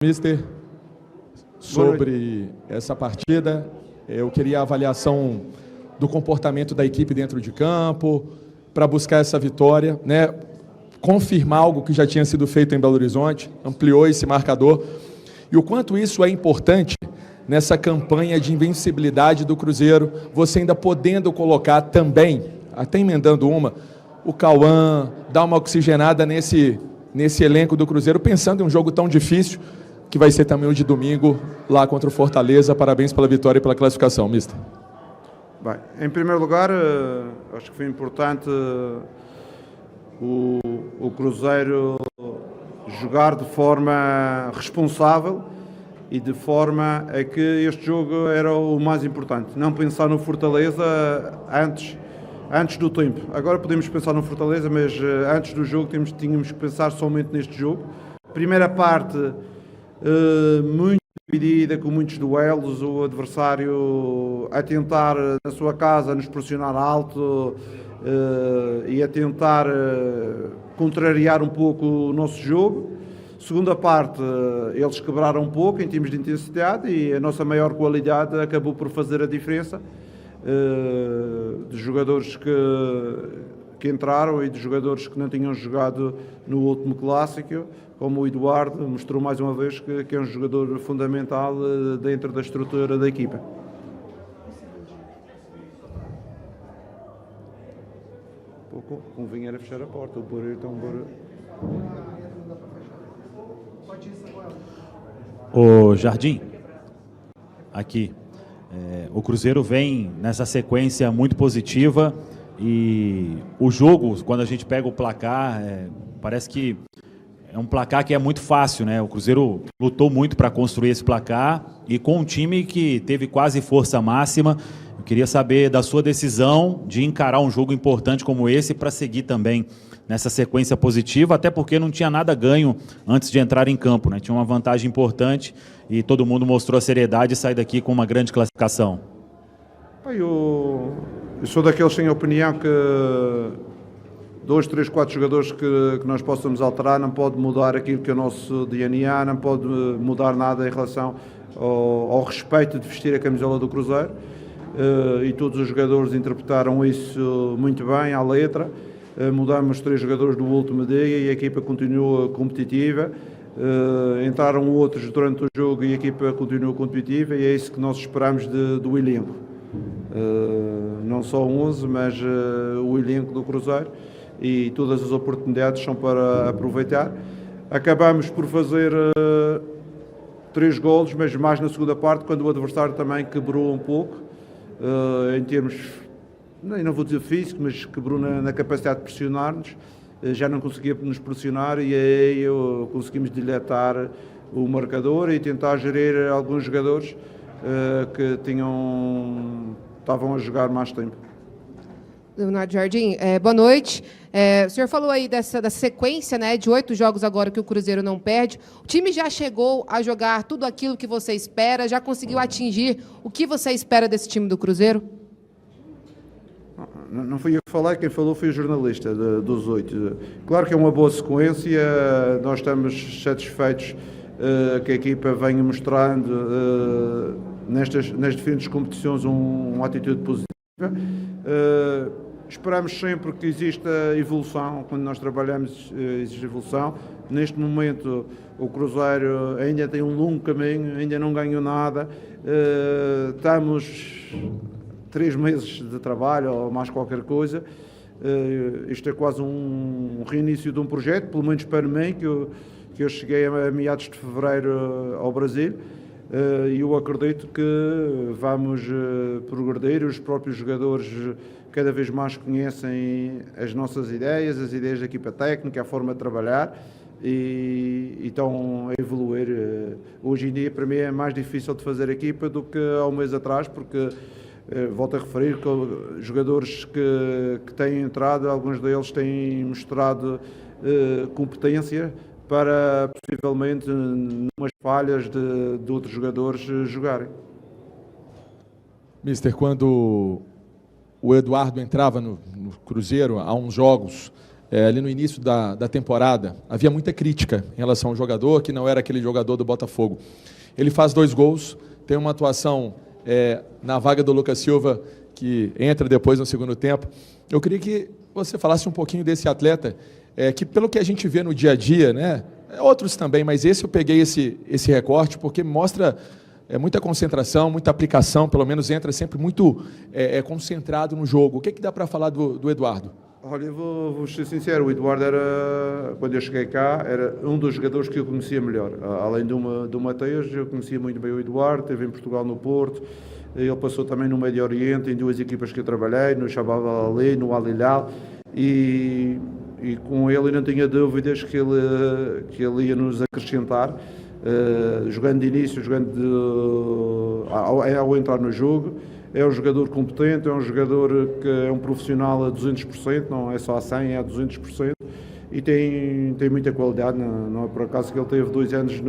Mister, sobre essa partida, eu queria a avaliação do comportamento da equipe dentro de campo, para buscar essa vitória, né? Confirmar algo que já tinha sido feito em Belo Horizonte, ampliou esse marcador, e o quanto isso é importante nessa campanha de invencibilidade do Cruzeiro, você ainda podendo colocar também, até emendando o Cauã, dar uma oxigenada nesse elenco do Cruzeiro, pensando em um jogo tão difícil, que vai ser também o de domingo, lá contra o Fortaleza. Parabéns pela vitória e pela classificação, mister. Bem, em primeiro lugar, acho que foi importante o Cruzeiro jogar de forma responsável e de forma a que este jogo era o mais importante. Não pensar no Fortaleza antes do tempo. Agora podemos pensar no Fortaleza, mas antes do jogo tínhamos que pensar somente neste jogo. Primeira parte muito dividida, com muitos duelos, o adversário a tentar na sua casa nos pressionar alto e a tentar contrariar um pouco o nosso jogo. Segunda parte, eles quebraram um pouco em termos de intensidade e a nossa maior qualidade acabou por fazer a diferença dos jogadores que entraram e dos jogadores que não tinham jogado no último clássico, como o Eduardo mostrou mais uma vez que é um jogador fundamental dentro da estrutura da equipa. Pouco convinha era fechar a porta, o Borreiro está Ô Jardim, aqui, o Cruzeiro vem nessa sequência muito positiva e o jogo, quando a gente pega o placar, parece que é um placar que é muito fácil, né? O Cruzeiro lutou muito para construir esse placar e com um time que teve quase força máxima. Eu queria saber da sua decisão de encarar um jogo importante como esse para seguir também nessa sequência positiva, até porque não tinha nada ganho antes de entrar em campo, né? Tinha uma vantagem importante e todo mundo mostrou a seriedade e sai daqui com uma grande classificação. Eu sou daqueles sem opinião que 2, 3, 4 jogadores que nós possamos alterar não pode mudar aquilo que é o nosso DNA, não pode mudar nada em relação ao respeito de vestir a camisola do Cruzeiro, e todos os jogadores interpretaram isso muito bem, à letra. Mudamos 3 jogadores do último dia e a equipa continua competitiva. Entraram outros durante o jogo e a equipa continua competitiva e é isso que nós esperamos do elenco. Não só 11, mas o elenco do Cruzeiro, e todas as oportunidades são para aproveitar. Acabamos por fazer 3 golos, mas mais na segunda parte, quando o adversário também quebrou um pouco, em termos, não vou dizer físico, mas quebrou na capacidade de pressionar-nos, já não conseguia nos pressionar e aí conseguimos dilatar o marcador e tentar gerir alguns jogadores que estavam a jogar mais tempo. Leonardo Jardim, boa noite. O senhor falou aí da sequência, né, de 8 jogos agora que o Cruzeiro não perde. O time já chegou a jogar tudo aquilo que você espera? Já conseguiu atingir o que você espera desse time do Cruzeiro? Não fui eu que falei, quem falou foi o jornalista dos 8. Claro que é uma boa sequência, nós estamos satisfeitos que a equipa venha mostrando nas diferentes competições uma atitude positiva. Esperamos sempre que exista evolução, quando nós trabalhamos existe evolução. Neste momento o Cruzeiro ainda tem um longo caminho, ainda não ganhou nada, estamos 3 meses de trabalho ou mais qualquer coisa. Isto é quase um reinício de um projeto, pelo menos para mim, que eu cheguei a meados de fevereiro ao Brasil. E eu acredito que vamos progredir, os próprios jogadores cada vez mais conhecem as nossas ideias, as ideias da equipa técnica, a forma de trabalhar e estão a evoluir. Hoje em dia, para mim, é mais difícil de fazer equipa do que há um mês atrás, porque, volto a referir, que jogadores que têm entrado, alguns deles têm mostrado competência para, possivelmente, numas falhas de outros jogadores jogarem. Mister, quando o Eduardo entrava no Cruzeiro há uns jogos, ali no início da temporada, havia muita crítica em relação ao jogador, que não era aquele jogador do Botafogo. Ele faz 2 gols, tem uma atuação na vaga do Lucas Silva, que entra depois no segundo tempo. Eu queria que você falasse um pouquinho desse atleta, que pelo que a gente vê no dia a dia, né, outros também, mas esse eu peguei esse recorte, porque mostra muita concentração, muita aplicação, pelo menos entra sempre muito concentrado no jogo. O que dá para falar do Eduardo? Olha, eu vou ser sincero, o Eduardo era, quando eu cheguei cá, era um dos jogadores que eu conhecia melhor. Além do Mateus, eu conhecia muito bem o Eduardo, esteve em Portugal, no Porto, ele passou também no Médio Oriente, em 2 equipas que eu trabalhei, no Shabab Al-Ali, no Al Hilal, e com ele eu não tinha dúvidas que ele ia nos acrescentar, jogando de início, ao entrar no jogo. É um jogador competente, é um jogador que é um profissional a 200%, não é só a 100%, é a 200%, e tem muita qualidade, não é por acaso que ele teve 2 anos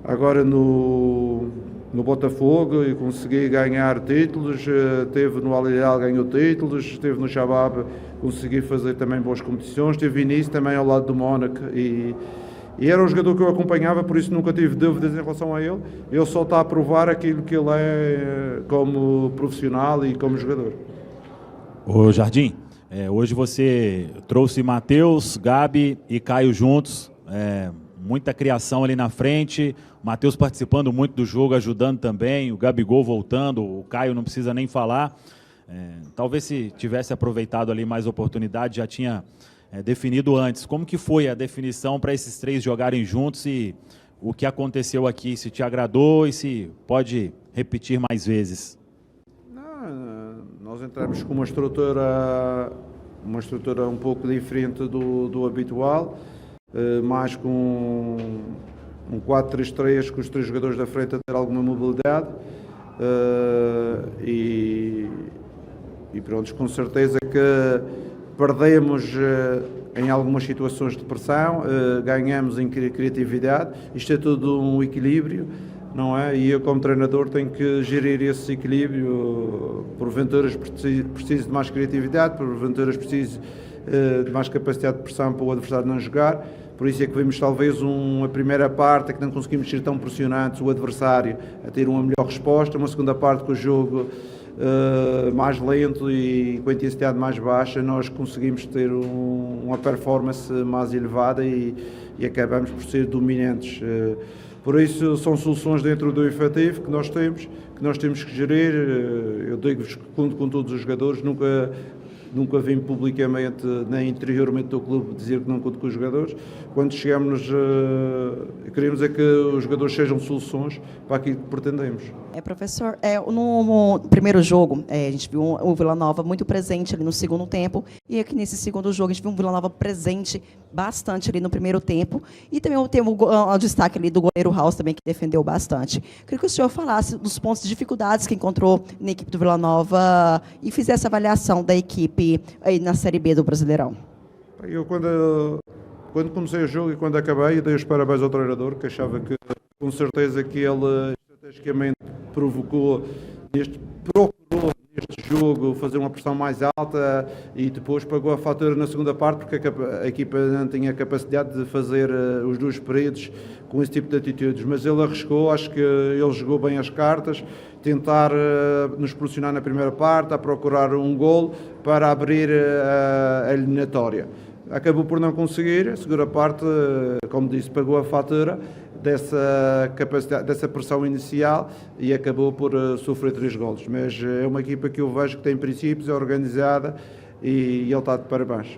agora no Botafogo e conseguiu ganhar títulos, esteve no Al Hilal, ganhou títulos, esteve no Shabab, conseguiu fazer também boas competições, esteve início também ao lado do Mónaco e era um jogador que eu acompanhava, por isso nunca tive dúvidas em relação a ele. Ele só está a provar aquilo que ele é como profissional e como jogador. Ô Jardim, hoje você trouxe Mateus, Gabi e Caio juntos, muita criação ali na frente, o Mateus participando muito do jogo, ajudando também, o Gabigol voltando, o Caio não precisa nem falar. Talvez se tivesse aproveitado ali mais oportunidade, já tinha definido antes. Como que foi a definição para esses 3 jogarem juntos e o que aconteceu aqui, se te agradou e se pode repetir mais vezes? Nós entramos com uma estrutura um pouco diferente do habitual, mais com um 4-3-3, com os 3 jogadores da frente a ter alguma mobilidade, e pronto, com certeza que perdemos em algumas situações de pressão, ganhamos em criatividade. Isto é tudo um equilíbrio, não é? E eu, como treinador, tenho que gerir esse equilíbrio. Porventura preciso de mais criatividade, porventura preciso de mais capacidade de pressão para o adversário não jogar. Por isso é que vimos talvez uma primeira parte que não conseguimos ser tão pressionantes, o adversário a ter uma melhor resposta, uma segunda parte com o jogo mais lento e com a intensidade mais baixa, nós conseguimos ter uma performance mais elevada e acabamos por ser dominantes. Por isso são soluções dentro do efetivo que nós temos que gerir. Eu digo-vos que conto com todos os jogadores, nunca vim publicamente nem interiormente do clube dizer que não conto com os jogadores. Quando chegamos, queremos é que os jogadores sejam soluções para aquilo que pretendemos. Professor, no primeiro jogo, a gente viu o Vila Nova muito presente ali no segundo tempo, e aqui nesse segundo jogo a gente viu um Vila Nova presente bastante ali no primeiro tempo, e também teve o destaque ali do goleiro House também, que defendeu bastante. Queria que o senhor falasse dos pontos de dificuldades que encontrou na equipe do Vila Nova e fizesse a avaliação da equipe aí na Série B do Brasileirão. Eu, quando comecei o jogo e quando acabei, dei os parabéns ao treinador, que achava que, com certeza, que ele estrategicamente procurou neste jogo fazer uma pressão mais alta e depois pagou a fatura na segunda parte, porque a equipa não tinha capacidade de fazer os 2 períodos com esse tipo de atitudes, mas ele arriscou. Acho que ele jogou bem as cartas, tentar nos pressionar na primeira parte, a procurar um golo para abrir a eliminatória. Acabou por não conseguir. A segunda parte, como disse, pagou a fatura dessa capacidade, dessa pressão inicial, e acabou por sofrer 3 golos. Mas é uma equipa que eu vejo que tem princípios, é organizada, e ele está de parabéns.